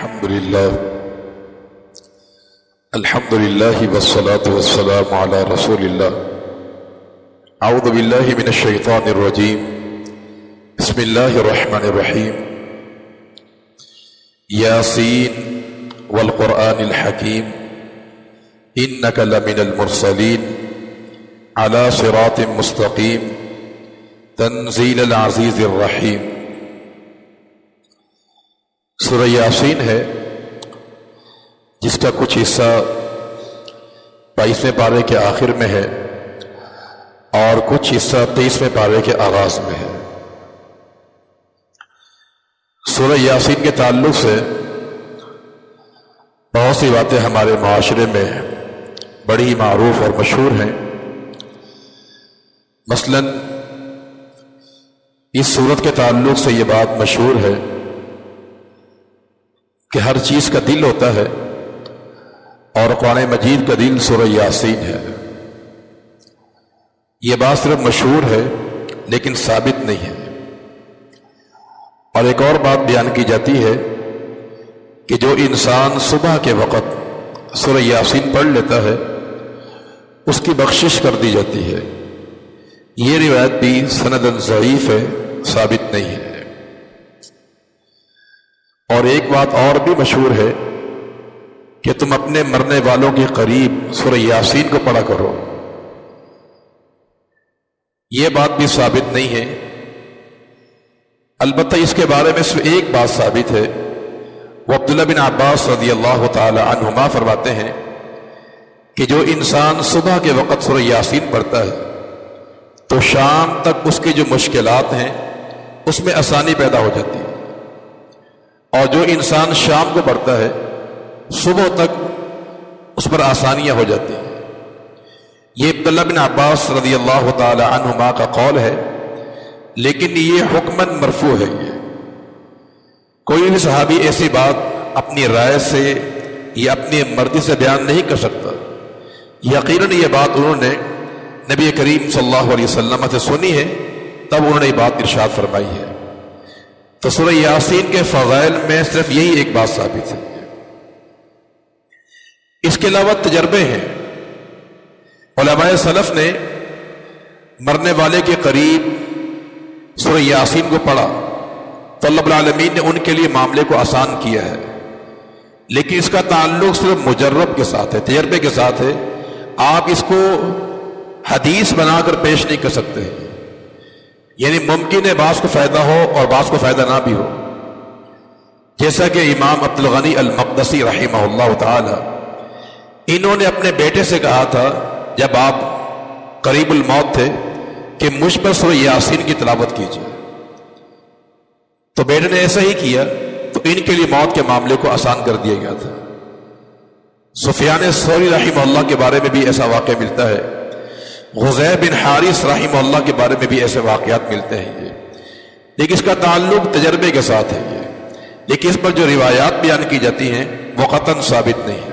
الحمد لله والصلاة والسلام على رسول الله. اعوذ بالله من الشيطان الرجيم. بسم الله الرحمن الرحيم. ياسين والقرآن الحكيم إنك لمن المرسلين على صراط مستقيم تنزيل العزيز الرحيم. سورہ یاسین ہے جس کا کچھ حصہ 22ویں پارے کے آخر میں ہے اور کچھ حصہ 23ویں پارے کے آغاز میں ہے. سورہ یاسین کے تعلق سے بہت سی باتیں ہمارے معاشرے میں بڑی معروف اور مشہور ہیں. مثلا اس سورت کے تعلق سے یہ بات مشہور ہے کہ ہر چیز کا دل ہوتا ہے اور قرآن مجید کا دل سورہ یاسین ہے. یہ بات صرف مشہور ہے لیکن ثابت نہیں ہے. اور ایک اور بات بیان کی جاتی ہے کہ جو انسان صبح کے وقت سورہ یاسین پڑھ لیتا ہے اس کی بخشش کر دی جاتی ہے. یہ روایت بھی سنداً ضعیف ہے، ثابت نہیں ہے. اور ایک بات اور بھی مشہور ہے کہ تم اپنے مرنے والوں کے قریب سورہ یاسین کو پڑھا کرو. یہ بات بھی ثابت نہیں ہے. البتہ اس کے بارے میں صرف ایک بات ثابت ہے. وہ عبداللہ بن عباس رضی اللہ تعالی عنہما فرماتے ہیں کہ جو انسان صبح کے وقت سورہ یاسین پڑھتا ہے تو شام تک اس کی جو مشکلات ہیں اس میں آسانی پیدا ہو جاتی ہے، اور جو انسان شام کو پڑھتا ہے صبح تک اس پر آسانیاں ہو جاتی ہیں. یہ عبداللہ بن عباس رضی اللہ تعالی عنہما کا قول ہے، لیکن یہ حکماً مرفوع ہے. کوئی بھی صحابی ایسی بات اپنی رائے سے یا اپنی مرضی سے بیان نہیں کر سکتا. یقیناً یہ بات انہوں نے نبی کریم صلی اللہ علیہ وسلم سے سنی ہے، تب انہوں نے یہ بات ارشاد فرمائی ہے. تو سورہ یاسین کے فضائل میں صرف یہی ایک بات ثابت ہے. اس کے علاوہ تجربے ہیں. علماء سلف نے مرنے والے کے قریب سورہ یاسین کو پڑھا تو اللہ رب العالمین نے ان کے لیے معاملے کو آسان کیا ہے. لیکن اس کا تعلق صرف مجرب کے ساتھ ہے، تجربے کے ساتھ ہے. آپ اس کو حدیث بنا کر پیش نہیں کر سکتے. یعنی ممکن ہے بعض کو فائدہ ہو اور بعض کو فائدہ نہ بھی ہو. جیسا کہ امام عبدالغنی المقدسی رحمہ اللہ تعالی، انہوں نے اپنے بیٹے سے کہا تھا جب آپ قریب الموت تھے کہ مجھ پر سورہ یاسین کی تلاوت کیجیے. تو بیٹے نے ایسا ہی کیا تو ان کے لیے موت کے معاملے کو آسان کر دیا گیا تھا. سفیان ثوری رحمہ اللہ کے بارے میں بھی ایسا واقعہ ملتا ہے. غزیر بن حارث رحمہ اللہ کے بارے میں بھی ایسے واقعات ملتے ہیں. لیکن اس کا تعلق تجربے کے ساتھ ہے. لیکن اس پر جو روایات بیان کی جاتی ہیں وہ قطعاً ثابت نہیں ہے.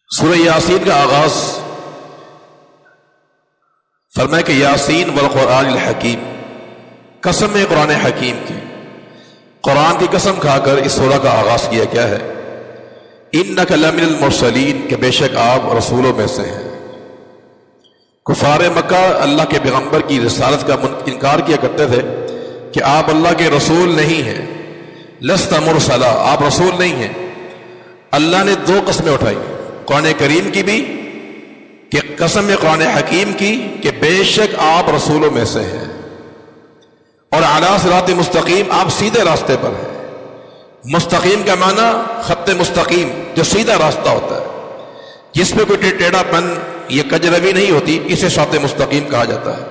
سورہ یاسین کا آغاز فرمایا کہ یاسین والقرآن الحکیم، قسم ہے قرآن حکیم کی. قرآن کی قسم کھا کر اس سورہ کا آغاز کیا گیا ہے. انک لمن المرسلین، کہ بے شک آپ رسولوں میں سے ہیں. کفار مکہ اللہ کے پیغمبر کی رسالت کا انکار کیا کرتے تھے کہ آپ اللہ کے رسول نہیں ہیں. لست مرسلا، آپ رسول نہیں ہیں. اللہ نے دو قسمیں اٹھائی، قرآن کریم کی بھی کہ قسم قرآن حکیم کی کہ بے شک آپ رسولوں میں سے ہیں، اور اعلیٰ صراط مستقیم، آپ سیدھے راستے پر ہیں. مستقیم کا معنی خط مستقیم، جو سیدھا راستہ ہوتا ہے جس میں کوئی ٹیڑھا پن یہ کجروی نہیں ہوتی، اسے صراط مستقیم کہا جاتا ہے.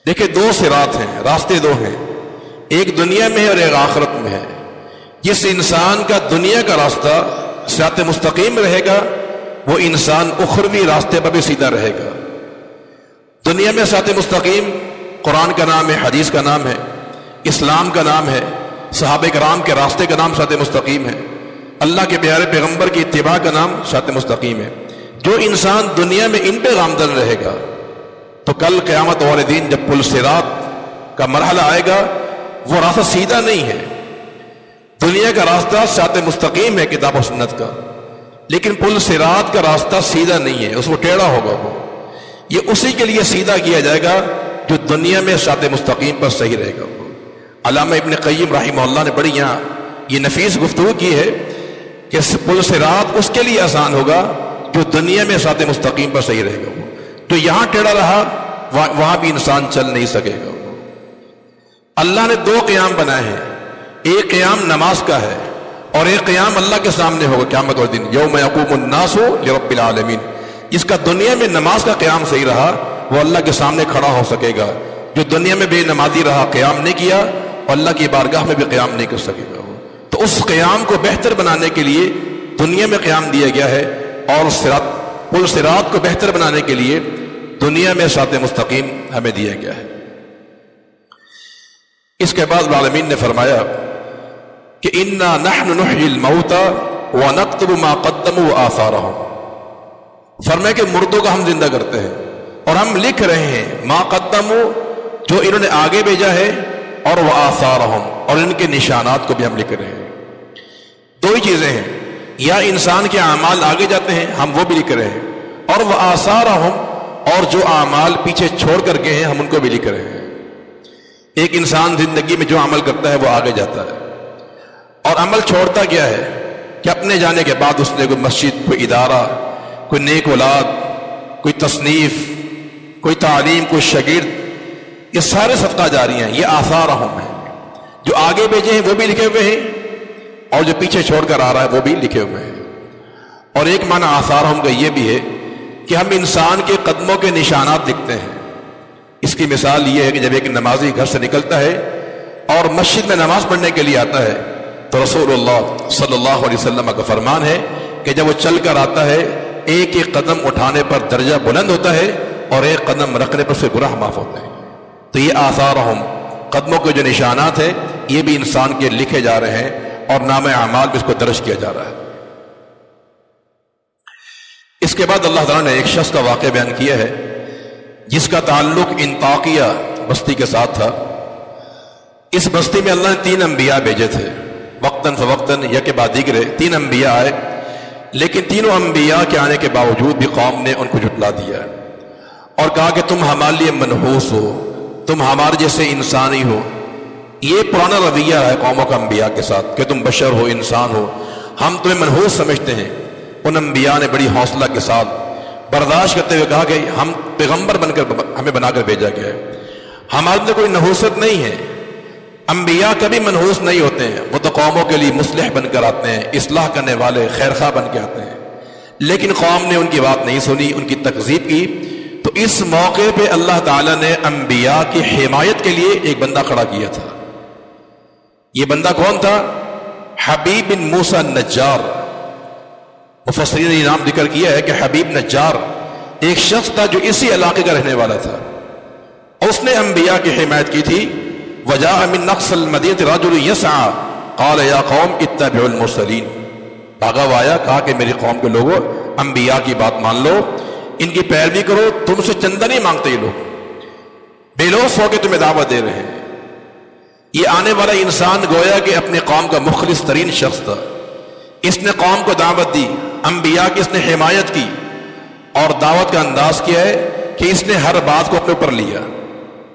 دیکھیں دو صراط ہیں، راستے دو ہیں، ایک دنیا میں ہے اور ایک آخرت میں ہے. جس انسان کا دنیا کا راستہ صراط مستقیم رہے گا وہ انسان اخروی راستے پر بھی سیدھا رہے گا. دنیا میں صراط مستقیم قرآن کا نام ہے، حدیث کا نام ہے، اسلام کا نام ہے، صحابہ کرام کے راستے کا نام صراط مستقیم ہے، اللہ کے پیارے پیغمبر کی اتباع کا نام صراط مستقیم ہے. جو انسان دنیا میں ان پہ گامزن رہے گا تو کل قیامت والے دن جب پل صراط کا مرحلہ آئے گا وہ راستہ سیدھا نہیں ہے. دنیا کا راستہ صراط مستقیم ہے کتاب و سنت کا، لیکن پل صراط کا راستہ سیدھا نہیں ہے، اس کو ٹیڑھا ہوگا. وہ یہ اسی کے لیے سیدھا کیا جائے گا جو دنیا میں صراط مستقیم پر صحیح رہے گا. علامہ ابن قیم رحمہ اللہ نے بڑی یہاں یہ نفیس گفتگو کی ہے کہ پل صراط اس کے لیے آسان ہوگا جو دنیا میں صراط مستقیم پر صحیح رہے گا. تو یہاں ٹیڑھا رہا وہاں بھی انسان چل نہیں سکے گا. اللہ نے دو قیام بنائے ہیں، ایک قیام نماز کا ہے اور ایک قیام اللہ کے سامنے ہوگا قیامت والے دن، یوم یقوم الناس لرب العالمین. جس کا دنیا میں نماز کا قیام صحیح رہا وہ اللہ کے سامنے کھڑا ہو سکے گا، جو دنیا میں بے نمازی رہا، قیام نہیں کیا، اور اللہ کی بارگاہ میں بھی قیام نہیں کر سکے گا. تو اس قیام کو بہتر بنانے کے لیے دنیا میں قیام دیا گیا ہے، اور پل صراط کو بہتر بنانے کے لیے دنیا میں صراط مستقیم ہمیں دیا گیا ہے. اس کے بعد العالمین نے فرمایا کہ انا نحن نحیی الموتى ونکتب ما قدموا وآثارهم. فرمایا کہ مردوں کا ہم زندہ کرتے ہیں اور ہم لکھ رہے ہیں ما قدموا، جو انہوں نے آگے بھیجا ہے، اور وآثارهم، اور ان کے نشانات کو بھی ہم لکھ رہے ہیں. دو ہی چیزیں ہیں، یا انسان کے اعمال آگے جاتے ہیں ہم وہ بھی لکھ رہے ہیں، اور وآثارهم، اور جو اعمال پیچھے چھوڑ کر گئے ہیں ہم ان کو بھی لکھ رہے ہیں. ایک انسان زندگی میں جو عمل کرتا ہے وہ آگے جاتا ہے، اور عمل چھوڑتا کیا ہے کہ اپنے جانے کے بعد اس نے کوئی مسجد، کوئی ادارہ، کوئی نیک اولاد، کوئی تصنیف، کوئی تعلیم، کوئی شاگرد، یہ سارے صدقہ جاری ہیں، یہ آثارہم ہیں. جو آگے بھیجے ہیں وہ بھی لکھے ہوئے ہیں، اور جو پیچھے چھوڑ کر آ رہا ہے وہ بھی لکھے ہوئے ہیں. اور ایک معنی آثارہم کا یہ بھی ہے کہ ہم انسان کے قدموں کے نشانات لکھتے ہیں. اس کی مثال یہ ہے کہ جب ایک نمازی گھر سے نکلتا ہے اور مسجد میں نماز پڑھنے کے لیے آتا ہے تو رسول اللہ صلی اللہ علیہ وسلم کا فرمان ہے کہ جب وہ چل کر آتا ہے ایک ایک قدم اٹھانے پر درجہ بلند ہوتا ہے اور ایک قدم رکھنے پر سے گناہ معاف ہوتے ہیں. تو یہ آثارہم، قدموں کے جو نشانات ہیں یہ بھی انسان کے لکھے جا رہے ہیں اور نام اعمال بھی اس کو درج کیا جا رہا ہے. اس کے بعد اللہ تعالیٰ نے ایک شخص کا واقعہ بیان کیا ہے جس کا تعلق انطاکیہ بستی کے ساتھ تھا. اس بستی میں اللہ نے 3 انبیاء بھیجے تھے، وقتاً فوقتاً یک بعد دیگر 3 انبیاء آئے، لیکن تینوں انبیاء کے آنے کے باوجود بھی قوم نے ان کو جھٹلا دیا اور کہا کہ تم ہمارے لیے منحوس ہو، تم ہمارے جیسے انسانی ہو. یہ پرانا رویہ ہے قوموں کا انبیاء کے ساتھ کہ تم بشر ہو، انسان ہو، ہم تمہیں منحوس سمجھتے ہیں. ان انبیاء نے بڑی حوصلہ کے ساتھ برداشت کرتے ہوئے کہا کہ ہم پیغمبر بن کر ہمیں بنا کر بھیجا گیا ہے، ہمارے اندر کوئی نحوست نہیں ہے. انبیاء کبھی منحوس نہیں ہوتے ہیں، وہ تو قوموں کے لیے مصلح بن کر آتے ہیں، اصلاح کرنے والے، خیر خواہ بن کے آتے ہیں. لیکن قوم نے ان کی بات نہیں سنی، ان کی تکذیب کی. تو اس موقع پہ اللہ تعالیٰ نے انبیاء کی حمایت کے لیے ایک بندہ کھڑا کیا تھا. یہ بندہ کون تھا؟ حبیب بن موسیٰ النجار. مفسرین نے نام ذکر کیا ہے کہ حبیب نجار ایک شخص تھا جو اسی علاقے کا رہنے والا تھا. اس نے انبیاء کی حمایت کی تھی. وجاء من اقصى المدینہ رجل یسعى قال یا قوم اتبعوا المرسلین. بھاگا ہوا آیا، کہا کہ میری قوم کے لوگوں انبیاء کی بات مان لو، ان کی پیروی کرو، تم سے چندہ نہیں مانگتے. یہ لوگ بے لوث ہو کے تمہیں دعوت دے رہے ہیں. یہ آنے والا انسان گویا کہ اپنے قوم کا مخلص ترین شخص تھا. اس نے قوم کو دعوت دی، انبیاء کی اس نے حمایت کی، اور دعوت کا انداز کیا ہے کہ اس نے ہر بات کو اپنے اوپر لیا.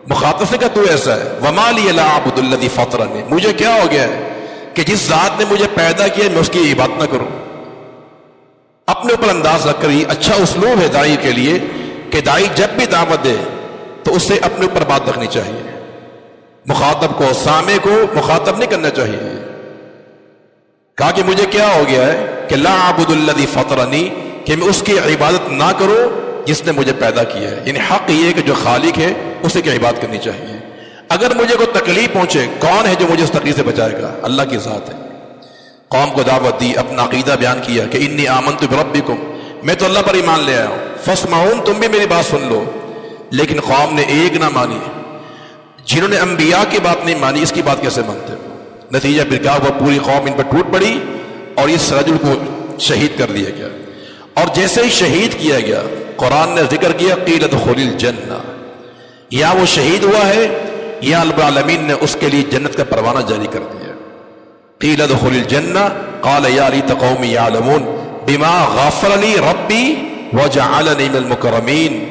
مخاطب سے کہا تو ایسا ہے، وما لی لا اعبد الذی فطرنی، مجھے کیا ہو گیا ہے کہ جس ذات نے مجھے پیدا کیا میں اس کی عبادت نہ کروں. اپنے اوپر انداز رکھ کر یہ اچھا اسلوب ہے داعی کے لیے کہ داعی جب بھی دعوت دے تو اس سے اپنے اوپر بات رکھنی چاہیے. مخاطب کو، سامع کو مخاطب نہیں کرنا چاہیے. کہا کہ مجھے کیا ہو گیا ہے کہ لا اعبد الذی فطرنی، کہ میں اس کی عبادت نہ کروں جس نے مجھے پیدا کیا ہے. یعنی حق یہ کہ جو خالق ہے اسے کی عبادت کرنی چاہیے. اگر مجھے کوئی تکلیف پہنچے، کون ہے جو مجھے اس تکلیف سے بچائے گا؟ اللہ کی ذات ہے. قوم کو دعوت دی، اپنا عقیدہ بیان کیا کہ انی آمنت بربکم، میں تو اللہ پر ایمان لے آیا ہوں، فاسمعون، تم بھی میری بات سن لو. لیکن قوم نے ایک نہ مانی. جنہوں نے انبیاء کی بات نہیں مانی اس کی بات کیسے مانتے ہو؟ نتیجہ پھر کیا ہوا؟ پوری قوم ان پر ٹوٹ پڑی اور اس رجل کو شہید کر دیا گیا. اور جیسے ہی شہید کیا گیا قرآن نے ذکر کیا قیل ادخل الجنہ، یا وہ شہید ہوا ہے یا رب العالمین نے اس کے لیے جنت کا پروانہ جاری کر دیا. قیل ادخل الجنہ قال یا لیت قومی یعلمون بما غفر لی ربی وجعلنی من المکرمین.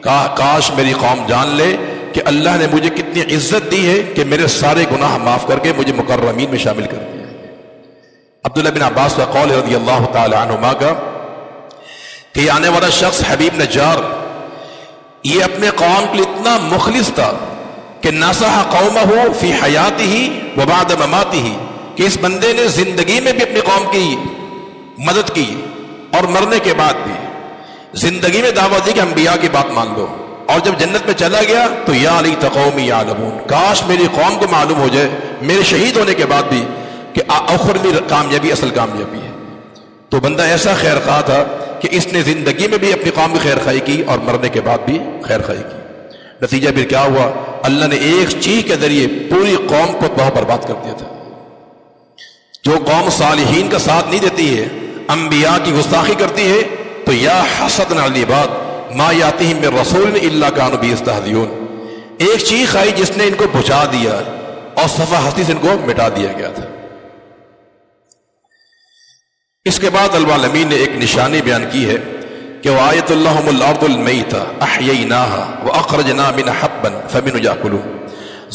کاش میری قوم جان لے کہ اللہ نے مجھے کتنی عزت دی ہے کہ میرے سارے گناہ معاف کر کے مجھے مکرمین میں شامل کر دیا. عبداللہ بن عباس کا قول رضی اللہ تعالی عنہما کا کہ یہ آنے والا شخص حبیب نجار یہ اپنے قوم کے لیے اتنا مخلص تھا کہ نصح قومہ فی حیاتہ وبعد مماتہ، کہ اس بندے نے زندگی میں بھی اپنی قوم کی مدد کی اور مرنے کے بعد بھی. زندگی میں دعوت دی کہ انبیاء کی بات مان لو، اور جب جنت میں چلا گیا تو یا لیت قومی یعلمون، کاش میری قوم کو معلوم ہو جائے میرے شہید ہونے کے بعد بھی کہ اخروی کامیابی اصل کامیابی ہے. تو بندہ ایسا خیر خواہ تھا کہ اس نے زندگی میں بھی اپنی قوم کی خیر خواہی کی اور مرنے کے بعد بھی خیر خواہی کی. نتیجہ پھر کیا ہوا؟ اللہ نے ایک چیخ کے ذریعے پوری قوم کو تباہ برباد کر دیا تھا. جو قوم صالحین کا ساتھ نہیں دیتی ہے، انبیاء کی گستاخی کرتی ہے، تو یا حسدن علی العباد ما یاتہم من رسول الا کانوا بہ یستہزئون. ایک چیخ آئی جس نے ان کو بجھا دیا اور صفحہ ہستی سے ان کو مٹا دیا گیا تھا. اس کے بعد العالمین نے ایک نشانی بیان کی ہے کہ وآیۃ لہم الارض المیتہ احییناہا واخرجنا منہا حبا فمنہ یاکلون.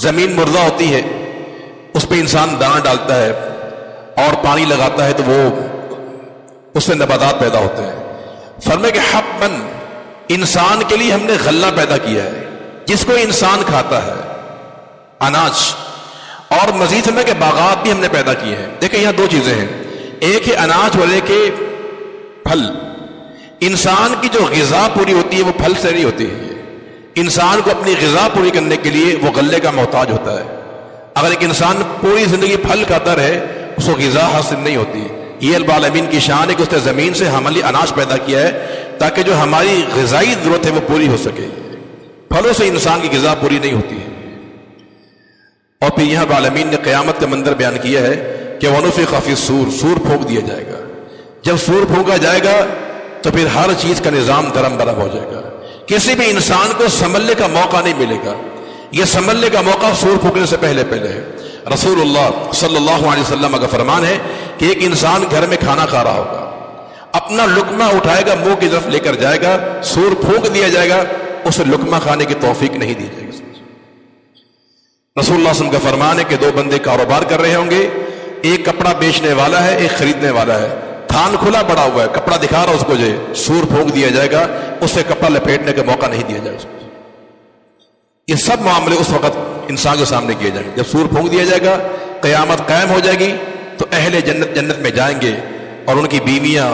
زمین مردہ ہوتی ہے، اس پہ انسان دانا ڈالتا ہے اور پانی لگاتا ہے تو وہ اس سے نباتات پیدا ہوتے ہیں. فرمائے کہ حباً انسان کے لیے ہم نے غلہ پیدا کیا ہے جس کو انسان کھاتا ہے، اناج. اور مزید فرمائے کہ باغات بھی ہم نے پیدا کیے ہیں. دیکھیں یہاں دو چیزیں ہیں، ایک ہے اناج اور ایک ہے پھل. انسان کی جو غذا پوری ہوتی ہے وہ پھل سے نہیں ہوتی ہے. انسان کو اپنی غذا پوری کرنے کے لیے وہ غلے کا محتاج ہوتا ہے. اگر ایک انسان پوری زندگی پھل کھاتا رہے اس کو غذا حاصل نہیں ہوتی. یہ رب العالمین کی شان ہے کہ اس نے زمین سے ہمارے لیے اناج پیدا کیا ہے تاکہ جو ہماری غذائی ضرورت ہے وہ پوری ہو سکے. پھلوں سے انسان کی غذا پوری نہیں ہوتی ہے. اور پھر یہاں رب العالمین نے قیامت کا منظر بیان کیا ہے کہ وَنُفِخَ فِي الصُّورِ، سور پھونک دیا جائے گا. جب سور پھونکا جائے گا تو پھر ہر چیز کا نظام درم برم ہو جائے گا. کسی بھی انسان کو سنبھلنے کا موقع نہیں ملے گا. یہ سنبھلنے کا موقع سور پھونکنے سے پہلے ہے. رسول اللہ صلی اللہ علیہ وسلم کا فرمان ہے کہ ایک انسان گھر میں کھانا کھا رہا ہوگا، اپنا لقمہ اٹھائے گا، منہ کی طرف لے کر جائے گا، سور پھونک دیا جائے گا، اسے لقمہ کھانے کی توفیق نہیں دی جائے گی. رسول اللہ صلی اللہ علیہ وسلم کا فرمان ہے کہ دو بندے کاروبار کر رہے ہوں گے، ایک کپڑا بیچنے والا ہے، ایک خریدنے والا ہے. تھان کھلا پڑا ہوا ہے، کپڑا دکھا رہا اس کو، جو سور پھونک دیا جائے گا، اسے کپڑا لپیٹنے کا موقع نہیں دیا جائے گا. یہ سب معاملے اس وقت انسان کے سامنے کیے جائیں گے. جب سور پھونک دیا جائے گا، قیامت قائم ہو جائے گی تو اہل جنت میں جائیں گے اور ان کی بیویاں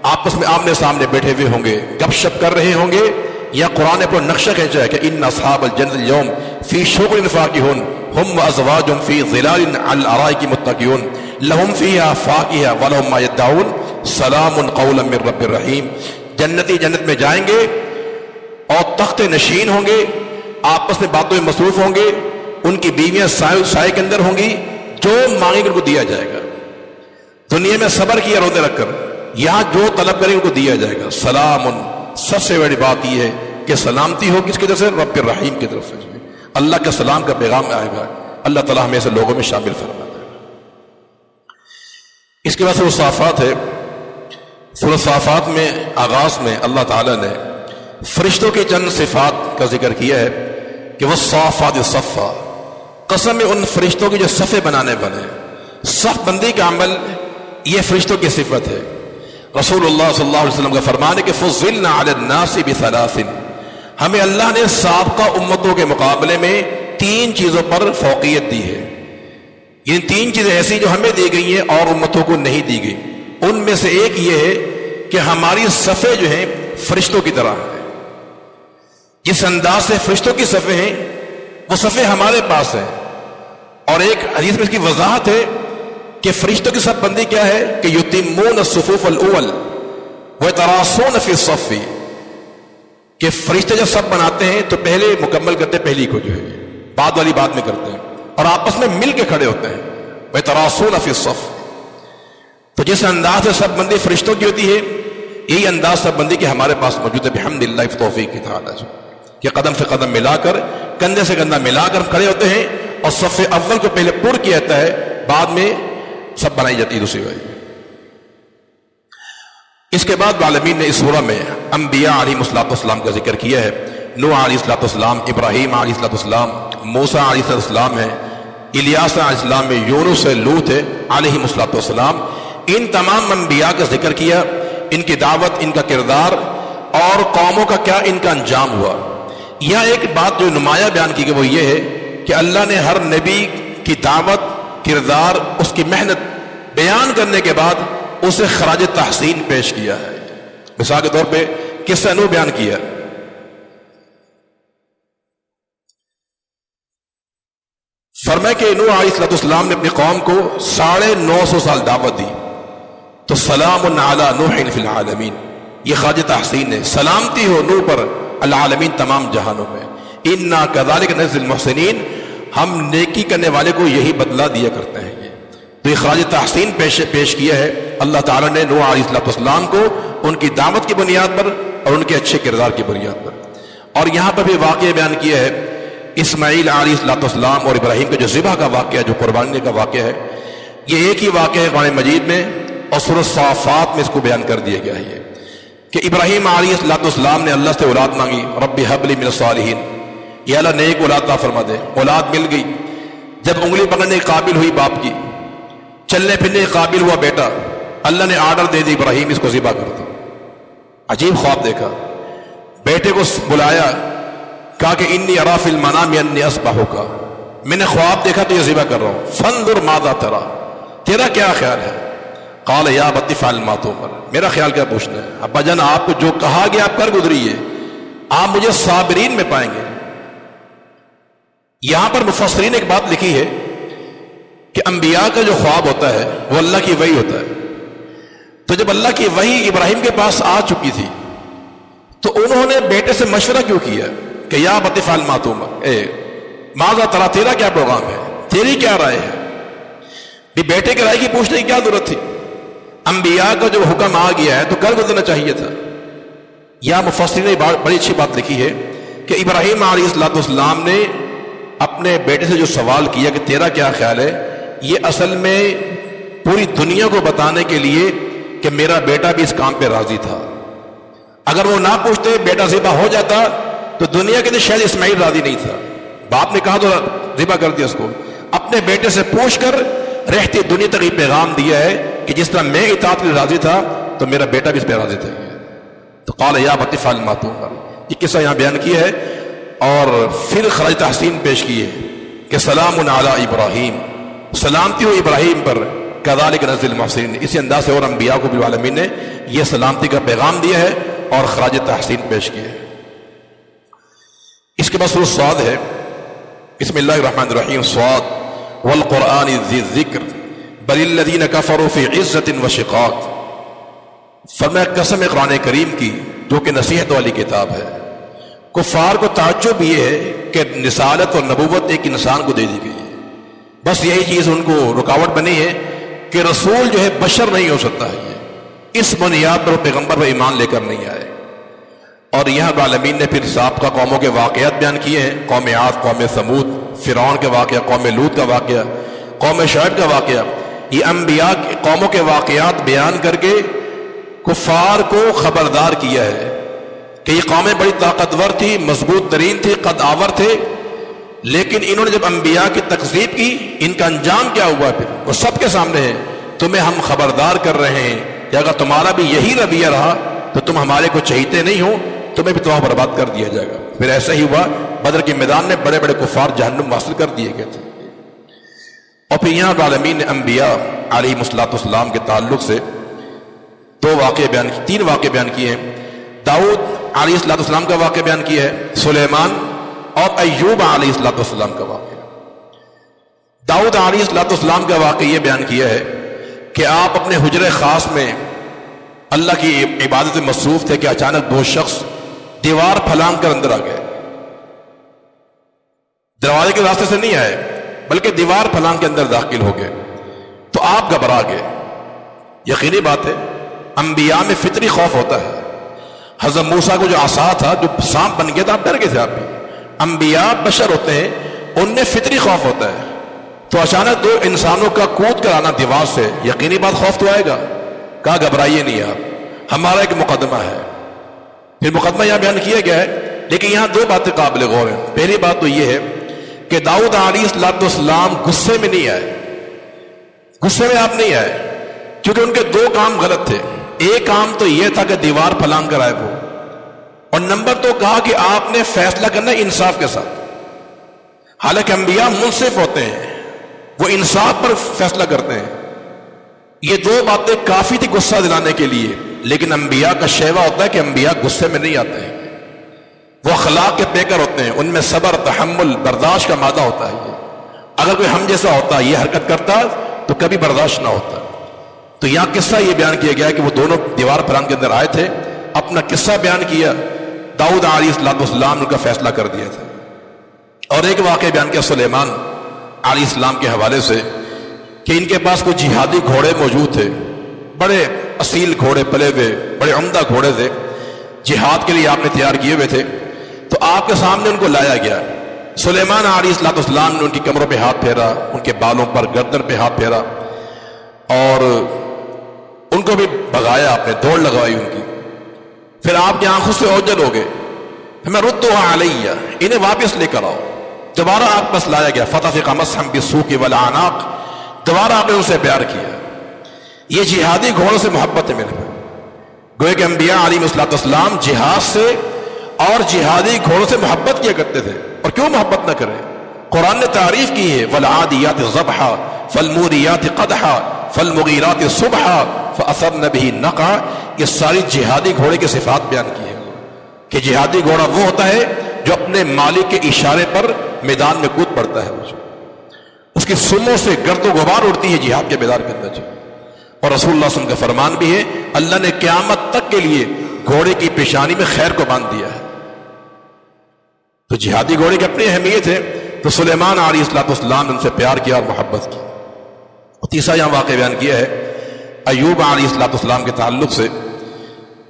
آپس میں آمنے سامنے بیٹھے ہوئے ہوں گے، گپ شپ کر رہے ہوں گے. یا قرآن پر نقشہ کھینچا ہے کہ ان اصحاب الجنت اليوم فی شغل فاکہون ہم وازواجہم فی ظلال علی الارائک متکئون لہم فیہا فاکہہ ولہم ما یدعون سلام قولا من رب الرحیم. جنتی جنت میں جائیں گے اور تخت نشین ہوں گے، آپس میں باتوں میں مصروف ہوں گے. ان کی بیویاں سائے کے اندر ہوں گی، جو مانگیں گے ان کو دیا جائے گا. دنیا میں صبر کیا روزے رکھ کر، یہاں جو طلب کریں ان کو دیا جائے گا. سلام، سب سے بڑی بات یہ ہے کہ سلامتی ہو کس کی طرف سے؟ رب الرحیم کی طرف سے. اللہ کا سلام کا پیغام آئے گا. اللہ تعالیٰ ہمیں ایسے لوگوں میں شامل فرما دے گا. اس کے بعد سورۃ صافات ہے. سورۃ صافات میں آغاز میں اللہ تعالیٰ نے فرشتوں کی چند صفات کا ذکر کیا ہے کہ وہ صافات صفا، قسم ان فرشتوں کی جو صفے بنانے والے ہیں. صف بندی کا عمل یہ فرشتوں کی صفت ہے. رسول اللہ صلی اللہ علیہ وسلم کا فرمان ہے کہ فضلنا علی الناس بثلاث، ہمیں اللہ نے سابقہ امتوں کے مقابلے میں 3 چیزوں پر فوقیت دی ہے. یہ 3 چیزیں ایسی جو ہمیں دی گئی ہیں اور امتوں کو نہیں دی گئی. ان میں سے ایک یہ ہے کہ ہماری صفیں جو ہیں فرشتوں کی طرح ہیں. جس انداز سے فرشتوں کی صفیں ہیں وہ صفیں ہمارے پاس ہیں. اور ایک حدیث میں اس کی وضاحت ہے کہ فرشتوں کی صف بندی کیا ہے کہ یتمون الصفوف الاول ویتراصون فی الصف، کہ فرشتے جب صف بناتے ہیں تو پہلے مکمل کرتے ہیں، پہلی کو جو ہے بعد والی بات میں کرتے ہیں، اور آپس میں مل کے کھڑے ہوتے ہیں. ویتراصون فی الصف. تو جس انداز سے صف بندی فرشتوں کی ہوتی ہے، یہی انداز صف بندی کے ہمارے پاس موجود ہے بحمد اللہ توفیق کی تعالی، کہ قدم سے قدم ملا کر کندھے سے کندھا ملا کر کھڑے ہوتے ہیں اور صف اول کو پہلے پر کیا جاتا ہے، بعد میں سب بنائی جاتی ہے دوسری باری۔ اس کے بعد عالمین نے اس سورہ میں انبیاء علیہ السلام کا ذکر کیا ہے۔ نوح علیہ السلام، ابراہیم علیہ السلام، موسیٰ علیہ السلام ہے، الیاس علیہ السلام ہے، یونس ہے، لوط ہے علیہ السلام۔ ان تمام انبیاء کا ذکر کیا، ان کی دعوت، ان کا کردار اور قوموں کا کیا ان کا انجام ہوا۔ یہاں ایک بات جو نمایاں بیان کی گئی وہ یہ ہے کہ اللہ نے ہر نبی کی دعوت، کردار، اس کی محنت بیان کرنے کے بعد اسے خراج تحسین پیش کیا ہے۔ مثال کے طور پہ قصہ نوح بیان کیا، فرمایا کہ نوح علیہ السلام نے اپنی قوم کو 950 سال دعوت دی، تو سلام علی نوح فی العالمین، یہ خراج تحسین ہے، سلامتی ہو نوح پر العالمین تمام جہانوں میں۔ انا کذالک نجزی المحسنین، ہم نیکی کرنے والے کو یہی بدلہ دیا کرتے ہیں۔ تو یہ خراج تحسین پیش کیا ہے اللہ تعالیٰ نے نوح علیہ السلام کو ان کی دعوت کی بنیاد پر اور ان کے اچھے کردار کی بنیاد پر۔ اور یہاں پر بھی واقعہ بیان کیا ہے اسماعیل علیہ السلام اور ابراہیم کا جو ذبح کا واقعہ، جو قربانی کا واقعہ ہے، یہ ایک ہی واقعہ ہے قرآن مجید میں، اور سورۃ صافات میں اس کو بیان کر دیا گیا ہے کہ ابراہیم علیہ السلام نے اللہ سے اولاد مانگی، رب ہب لی من الصالحین، یا اللہ نیک اولاد عطا فرما دے۔ اولاد مل گئی، جب انگلی پکڑنے کے قابل ہوئی باپ کی، چلنے پھرنے کے قابل ہوا بیٹا، اللہ نے آرڈر دے دی ابراہیم اس کو ذبح کر دو۔ عجیب خواب دیکھا، بیٹے کو بلایا، کہا کہ انی ارا فی المنام انی اذبحک، میں نے خواب دیکھا تو یہ ذبح کر رہا ہوں، فانظر ماذا تری، تیرا کیا خیال ہے؟ قال یا ابت افعل ما تؤمر، میرا خیال کیا پوچھنا ہے، ابا جان آپ کو جو کہا گیا آپ کر گزریے، آپ مجھے صابرین میں پائیں گے۔ یہاں پر مفسرین نے ایک بات لکھی ہے کہ انبیاء کا جو خواب ہوتا ہے وہ اللہ کی وحی ہوتا ہے، تو جب اللہ کی وحی ابراہیم کے پاس آ چکی تھی تو انہوں نے بیٹے سے مشورہ کیوں کیا کہ یا ابت افعل ما تؤمر، ماذا تری، تیرا کیا پروگرام ہے، تیری کیا رائے ہے؟ بھی بیٹے کی رائے کی پوچھنے کی کیا ضرورت تھی؟ انبیاء کا جو حکم آ گیا ہے تو کر گزرنا چاہیے تھا۔ یا مفسرین نے بڑی اچھی بات لکھی ہے کہ ابراہیم علیہ السلام نے اپنے بیٹے سے جو سوال کیا کہ تیرا کیا خیال ہے، یہ اصل میں پوری دنیا کو بتانے کے لیے کہ میرا بیٹا بھی اس کام پہ راضی تھا۔ اگر وہ نہ پوچھتے، بیٹا ذبح ہو جاتا تو دنیا کے لیے شاید اسماعیل راضی نہیں تھا، باپ نے کہا تو ذبح کر دیا اس کو۔ اپنے بیٹے سے پوچھ کر رہتی دنیا تک یہ پیغام دیا ہے کہ جس طرح میں اطاعت کے راضی تھا تو میرا بیٹا بھی اس پہ راضی تھا۔ تو قال یا ابت افعل ما تؤمر، یہ قصہ یہاں بیان کیا ہے، اور پھر خراج تحسین پیش کی ہے کہ سلام علی ابراہیم، سلامتی ہو ابراہیم پر، کذالک نجزی المحسنین، اسی انداز سے اور انبیاء کو بھی العالمین نے یہ سلامتی کا پیغام دیا ہے اور خراج تحسین پیش کیا ہے۔ اس کے بعد سورۃ صاد ہے، بسم اللہ الرحمن الرحیم، صاد والقرآن ذی الذکر بل الذین کفروا فی عزۃ وشقاق، فرمایا قسم قرآن کریم کی جو کہ نصیحت والی کتاب ہے۔ کفار کو تعجب یہ ہے کہ رسالت اور نبوت ایک انسان کو دے دی گئی ہے، بس یہی چیز ان کو رکاوٹ بنی ہے کہ رسول جو ہے بشر نہیں ہو سکتا ہے، اس بنیاد پر پیغمبر پر ایمان لے کر نہیں آئے۔ اور یہاں العالمین نے پھر سابقہ قوموں کے واقعات بیان کیے ہیں، قوم عاد، قوم ثمود، فرعون کے واقعہ، قوم لوط کا واقعہ، قوم شعیب کا واقعہ۔ یہ انبیاء قوموں کے واقعات بیان کر کے کفار کو خبردار کیا ہے کہ یہ قومیں بڑی طاقتور تھی، مضبوط ترین تھی، قد آور تھے، لیکن انہوں نے جب انبیاء کی تکذیب کی، ان کا انجام کیا ہوا پھر وہ سب کے سامنے ہے۔ تمہیں ہم خبردار کر رہے ہیں کہ اگر تمہارا بھی یہی رویہ رہا تو تم ہمارے کو چہیتے نہیں ہو، تمہیں بھی تمہیں برباد کر دیا جائے گا۔ پھر ایسا ہی ہوا، بدر کے میدان میں بڑے بڑے کفار جہنم واصل کر دیے گئے تھے۔ اور پھر یہاں العالمین نے انبیاء علیہ السلام کے تعلق سے تین واقعے بیان کیے ہیں۔ داؤد علیہ السلام کا واقعہ بیان کیا ہے، سلیمان اور ایوب علیہ السلام کا واقعہ۔ داؤد علیہ السلام کا واقعہ یہ بیان کیا ہے کہ آپ اپنے حجرے خاص میں اللہ کی عبادت میں مصروف تھے کہ اچانک دو شخص دیوار پھلانگ کر اندر آ گئے، دروازے کے راستے سے نہیں آئے بلکہ دیوار پھلانگ کے اندر داخل ہو گئے، تو آپ گھبرا گئے۔ یقینی بات ہے انبیاء میں فطری خوف ہوتا ہے۔ حضرت موسیٰ کو جو عصا تھا، جو سانپ بن گیا تھا، آپ ڈر گئے تھے، آپ بھی انبیاء بشر ہوتے ہیں، ان میں فطری خوف ہوتا ہے، تو اچانک دو انسانوں کا کود کر آنا دیوار سے، یقینی بات خوف تو آئے گا. کہا گھبرائیے نہیں آپ، ہمارا ایک مقدمہ ہے. پھر مقدمہ یہاں بیان کیا گیا ہے، لیکن یہاں دو باتیں قابل غور ہیں. پہلی بات تو یہ ہے کہ داؤد علیہ السلام غصے میں نہیں آئے، غصے میں آپ نہیں آئے، کیونکہ ان کے دو کام غلط تھے. ایک کام تو یہ تھا کہ دیوار پھلانگ کر آئے وہ، اور نمبر تو کہا کہ آپ نے فیصلہ کرنا انصاف کے ساتھ. حالانکہ انبیاء منصف ہوتے ہیں، وہ انصاف پر فیصلہ کرتے ہیں. یہ دو باتیں کافی تھی غصہ دلانے کے لیے. لیکن انبیاء کا شیوا ہوتا ہے کہ انبیاء غصے میں نہیں آتے ہیں، وہ اخلاق کے پیکر ہوتے ہیں، ان میں صبر، تحمل، برداشت کا مادہ ہوتا ہے. یہ اگر کوئی ہم جیسا ہوتا، یہ حرکت کرتا تو کبھی برداشت نہ ہوتا. تو یہاں قصہ یہ بیان کیا گیا کہ وہ دونوں دیوار پھلانگ کے اندر آئے تھے، اپنا قصہ بیان کیا، داؤد علیہ السلام نے ان کا فیصلہ کر دیا تھا. اور ایک واقعہ بیان کیا سلیمان علیہ السلام کے حوالے سے کہ ان کے پاس کوئی جہادی گھوڑے موجود تھے، بڑے اصیل گھوڑے پلے ہوئے، بڑے عمدہ گھوڑے تھے، جہاد کے لیے آپ نے تیار کیے ہوئے تھے. تو آپ کے سامنے ان کو لایا گیا. سلیمان علیہ السلام نے ان کی کمروں پہ ہاتھ پھیرا، ان کے بالوں پر، گردن پہ ہاتھ پھیرا، اور ان کو بھی بھگایا، آپ نے دوڑ لگوائی ان کی. پھر آپ کی آنکھوں سے اوجل ہو گئے. میں ردوها علیہ، انہیں واپس لے کر آؤ. دوبارہ آپ پاس لایا گیا. فتفق مسحا بالسوق والاعناق، دوبارہ آپ نے ان سے پیار کیا. یہ جہادی گھوڑوں سے محبت ہے میرے پاس. گوئے کہ انبیاء علیہ السلام جہاد سے اور جہادی گھوڑوں سے محبت کیا کرتے تھے. اور کیوں محبت نہ کریں؟ قرآن نے تعریف کی ہے، والعادیات ضبحا فالموریات قدحا فالمغیرات صبحا فاثرن به نقعا. یہ ساری جہادی گھوڑے کی صفات بیان کی ہے کہ جہادی گھوڑا وہ ہوتا ہے جو اپنے مالک کے اشارے پر میدان میں کود پڑتا ہے، اس کی سموں سے گرد و غبار اڑتی ہے جہاد کے میدان کے اندر. اور رسول اللہ صلی اللہ علیہ وسلم کا فرمان بھی ہے، اللہ نے قیامت تک کے لیے گھوڑے کی پیشانی میں خیر کو باندھ دیا ہے. تو جہادی گھوڑے کی اپنی اہمیت ہے. تو سلیمان علیہ السلام نے ان سے پیار کیا اور محبت کی. اور تیسرا یہاں واقعہ بیان کیا ہے ایوب علیہ السلام کے تعلق سے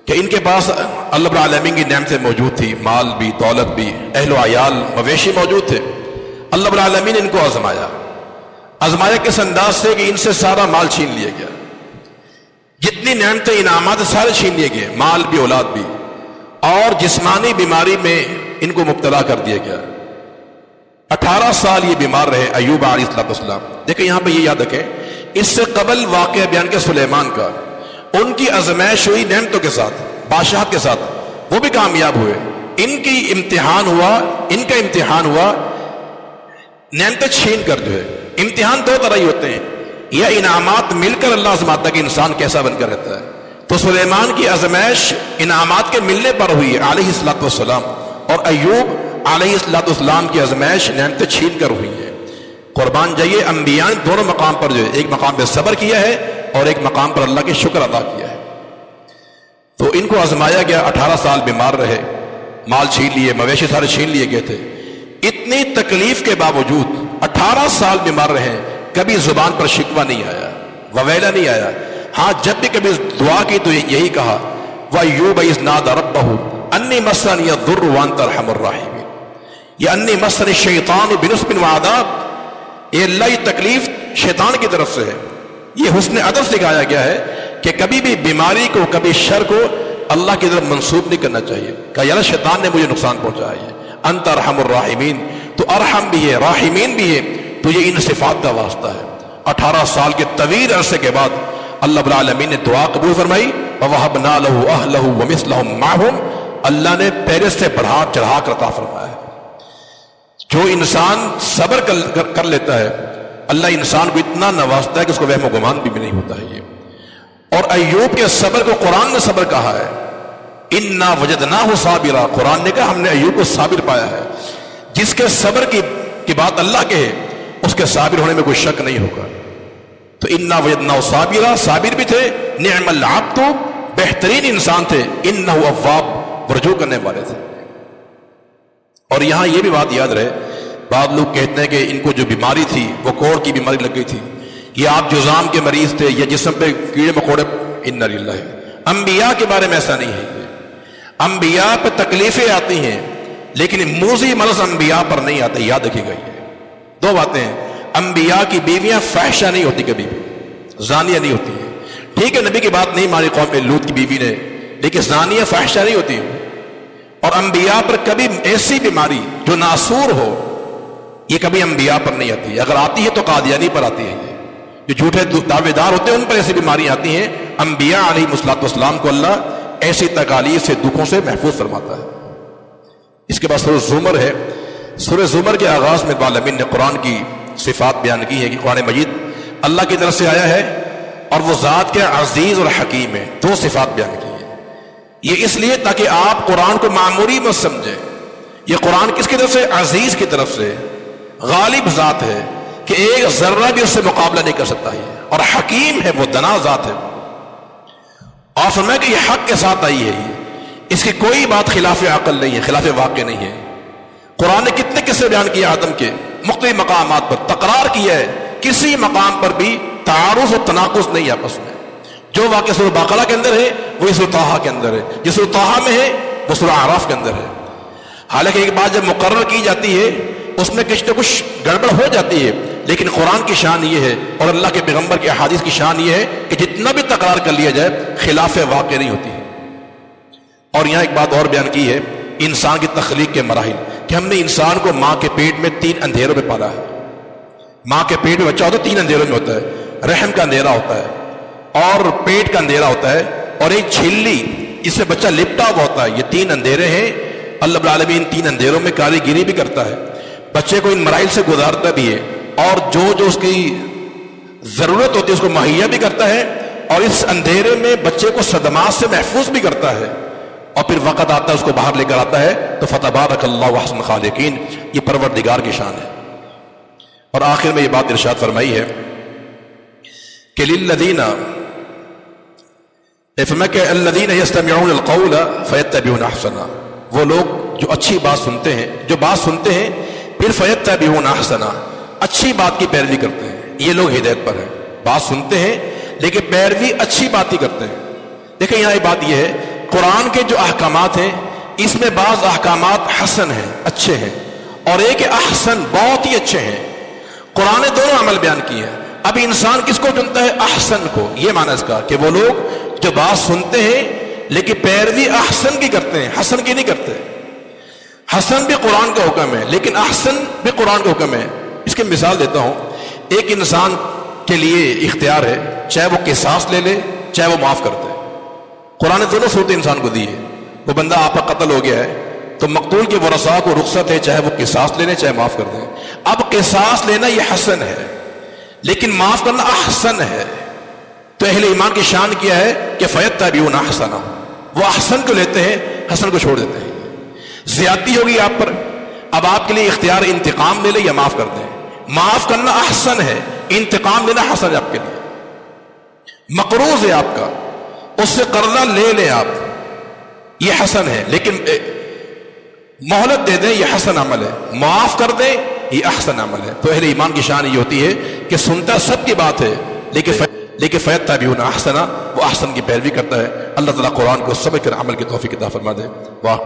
کہ ان کے پاس اللہ رب العالمین کی نعمتیں موجود تھی، مال بھی، دولت بھی، اہل و عیال، مویشی موجود تھے. اللہ رب العالمین نے ان کو آزمایا کس انداز سے کہ ان سے سارا مال چھین لیا گیا. جتنی نعمتیں، انعامات سارے چھین لیے گئے، مال بھی، اولاد بھی، اور جسمانی بیماری میں ان کو مبتلا کر دیا گیا. 18 سال یہ بیمار رہے ایوب علیہ السلام. دیکھیں یہاں پہ یہ یاد رکھیں، اس سے قبل واقعہ بیان کیا سلیمان کا. ان کی آزمائش ہوئی نعمتوں کے ساتھ، بادشاہت کے ساتھ، وہ بھی کامیاب ہوئے. ان کا امتحان ہوا نعمتیں چھین کر. جو ہے امتحان دو طرح ہی ہوتے ہیں، یا انعامات مل کر اللہ آزماتا کہ انسان کیسا بن کر رہتا ہے. تو سلیمان کی آزمائش انعامات کے ملنے پر ہوئی علیہ السلام، اور ایوب علیہ السلام کی آزمائش نعمتیں چھین کر ہوئی ہے. قربان جائیے، انبیاء دونوں مقام پر جو ہے، ایک مقام پہ صبر کیا ہے اور ایک مقام پر اللہ کے شکر ادا کیا ہے. تو ان کو آزمایا گیا، 18 سال بیمار رہے، مال چھین لیے، مویشی سارے چھین لیے گئے تھے. اتنی تکلیف کے باوجود 18 سال بیمار رہے، کبھی زبان پر شکوہ نہیں آیا، وویلا نہیں آیا. ہاں جب بھی کبھی دعا کی تو یہی کہا، وَأَيُّوبَ إِذْ نَادَى رَبَّهُ أَنِّي مَسَّنِيَ الضُّرُّ وَأَنْتَ أَرْحَمُ الرَّاحِمِينَ. یہ أَنِّي مَسَّنِي الشَّيْطَانُ بِنُصْبٍ وَعَذَابٍ، یہ اللہ کی تکلیف شیطان کی طرف سے ہے. یہ حسن ادب سکھایا گیا ہے کہ کبھی بھی بیماری کو، کبھی شر کو اللہ کی طرف منسوب نہیں کرنا چاہیے. کہا یار شیطان نے مجھے نقصان پہنچایا ہے. انت ارحم الراحمین، تو ارحم بھی ہے، راحمین بھی ہے. تو یہ ان صفات کا واسطہ ہے. 18 سال کے طویل عرصے کے بعد اللہ رب العالمین نے دعا قبول فرمائی. وَوَهَبْنَا لَهُ أَهْلَهُ وَمِثْلَهُمْ مَعَهُمْ، اللہ نے پہلے سے بڑھا چڑھا کر عطا فرمایا ہے. جو انسان صبر کر لیتا ہے، اللہ انسان کو اتنا نوازتا ہے کہ اس کو وہم و گمان بھی نہیں ہوتا ہے. یہ اور ایوب کے صبر کو قرآن نے صبر کہا ہے. اِنَّا وَجَدْنَاهُ صَابِرًا، قرآن نے کہا ہم نے ایوب کو صابر پایا ہے. جس کے صبر کی بات اللہ کے ہے، اس کے صابر ہونے میں کوئی شک نہیں ہوگا. تو اِنَّا وَجَدْنَاهُ صَابِرًا، صابر بھی تھے. نِعْمَ الْعَبْدُ، بہترین انسان تھے. اِنَّهُ أَوَّابٌ، رجوع کرنے والے تھے. اور یہاں یہ بھی بات یاد رہے، بعض لوگ کہتے ہیں کہ ان کو جو بیماری تھی وہ کوڑ کی بیماری لگ گئی تھی، یا آپ جذام کے مریض تھے، یا جسم پہ کیڑے مکوڑے. اِنَّا لِلَّهِ، انبیاء کے بارے میں ایسا نہیں ہے. انبیاء پہ تکلیفیں آتی ہیں، لیکن موذی مرض انبیاء پر نہیں آتا. یاد رکھیے گا یہ دو باتیں ہیں. انبیاء کی بیویاں فاحشہ نہیں ہوتی, کبھی بھی زانیہ نہیں ہوتی ہیں. ٹھیک ہے نبی کی بات نہیں مانی قوم میں لوط کی بیوی نے, لیکن زانیہ فاحشہ نہیں ہوتی. اور انبیاء پر کبھی ایسی بیماری جو ناسور ہو یہ کبھی انبیاء پر نہیں آتی. اگر آتی ہے تو قادیانی پر آتی ہے. یہ جو جھوٹے دعوے دار ہوتے ہیں ان پر ایسی بیماری آتی ہیں. انبیاء علیہ الصلوۃ والسلام کو اللہ ایسی تکالیف سے, دکھوں سے محفوظ فرماتا ہے. اس کے بعد سورہ زمر ہے. سورہ زمر کے آغاز میں العالمین نے قرآن کی صفات بیان کی ہے کہ قرآن مجید اللہ کی طرف سے آیا ہے اور وہ ذات کے عزیز اور حکیم ہے. دو صفات بیان کی ہیں. یہ اس لیے تاکہ آپ قرآن کو معمولی مت سمجھیں. یہ قرآن کس کی طرف سے؟ عزیز کی طرف سے. غالب ذات ہے کہ ایک ذرہ بھی اس سے مقابلہ نہیں کر سکتا ہے. اور حکیم ہے, وہ دنا ذات ہے. اور فرمایا کہ یہ حق کے ساتھ آئی ہے. اس کی کوئی بات خلاف عقل نہیں ہے, خلاف واقع نہیں ہے. قرآن نے کتنے قصے بیان کیے آدم کے مختلف مقامات پر, تقرار کیا ہے کسی مقام پر بھی تعارض و تناقض نہیں آپس میں. جو واقعہ سورہ بقرہ کے اندر ہے وہی سورہ طٰہٰ کے اندر ہے, جس سورہ طٰہٰ میں ہے وہ سورہ اعراف کے اندر ہے. حالانکہ ایک بات جب مقرر کی جاتی ہے اس میں کچھ نہ کچھ گڑبڑ ہو جاتی ہے, لیکن قرآن کی شان یہ ہے اور اللہ کے پیغمبر کے احادیث کی شان یہ ہے کہ جتنا بھی تکرار کر لیا جائے خلاف واقع نہیں ہوتی ہے. اور یہاں ایک بات اور بیان کی ہے انسان کی تخلیق کے مراحل, کہ ہم نے انسان کو ماں کے پیٹ میں 3 اندھیروں میں پالا ہے. ماں کے پیٹ میں بچہ ہوتا ہے 3 اندھیروں میں ہوتا ہے. رحم کا اندھیرا ہوتا ہے اور پیٹ کا اندھیرا ہوتا ہے اور ایک جھلی جس سے بچہ لپٹا ہوا ہوتا ہے. یہ 3 اندھیرے ہیں. اللہ رب العالمین 3 اندھیروں میں کاریگری بھی کرتا ہے, بچے کو ان مراحل سے گزارتا بھی ہے اور جو اس کی ضرورت ہوتی ہے اس کو مہیا بھی کرتا ہے, اور اس اندھیرے میں بچے کو صدمات سے محفوظ بھی کرتا ہے. اور پھر وقت آتا ہے اس کو باہر لے کر آتا ہے. تو فتبارک اللہ احسن الخالقین, یہ پروردگار کی شان ہے. اور آخر میں یہ بات ارشاد فرمائی ہے کہ للذین, کہ الذین یستمعون القول فیتبعون احسنہ, وہ لوگ جو اچھی بات سنتے ہیں, جو بات سنتے ہیں پھر فیتبعون احسنہ, اچھی بات کی پیروی کرتے ہیں. یہ لوگ ہدایت پر ہیں. بات سنتے ہیں لیکن پیروی اچھی بات ہی کرتے ہیں. دیکھیں یہاں یہ بات یہ ہے قرآن کے جو احکامات ہیں اس میں بعض احکامات حسن ہیں, اچھے ہیں, اور ایک احسن, بہت ہی اچھے ہیں. قرآن نے دونوں عمل بیان کیے ہیں. اب انسان کس کو چنتا ہے؟ احسن کو. یہ معنی اس کا کہ وہ لوگ جو بات سنتے ہیں لیکن پیروی احسن کی کرتے ہیں, حسن کی نہیں کرتے. حسن بھی قرآن کا حکم ہے لیکن احسن بھی قرآن کا حکم ہے. اس کی مثال دیتا ہوں. ایک انسان کے لیے اختیار ہے, چاہے وہ قصاص لے لے چاہے وہ معاف کر دے. قرآن نے دونوں صورتیں انسان کو دی ہے. وہ بندہ آپ کا قتل ہو گیا ہے تو مقتول کے ورثاء کو رخصت ہے, چاہے وہ قصاص لے لیں چاہے معاف کر دیں. اب قصاص لینا یہ حسن ہے لیکن معاف کرنا احسن ہے. تو اہل ایمان کی شان کیا ہے کہ فیتبعون احسنہ, وہ احسن کو لیتے ہیں, حسن کو چھوڑ دیتے ہیں. زیادتی ہوگی آپ پر, اب آپ کے لیے اختیار انتقام لے لیں یا معاف کر دیں. معاف کرنا احسن ہے, انتقام لینا حسن ہے آپ کے لیے. مقروض ہے آپ کا, اس سے قرضہ لے لیں آپ, یہ حسن ہے, لیکن مہلت دے دیں یہ حسن عمل ہے. معاف کر دیں یہ احسن عمل ہے. تو اہل ایمان کی شان یہ ہوتی ہے کہ سنتا سب کی بات ہے لیکن فیتبعون احسنہ, وہ احسن کی پیروی کرتا ہے. اللہ تعالیٰ قرآن کو سمجھ کر عمل کی توفیق عطا فرما دے. واہ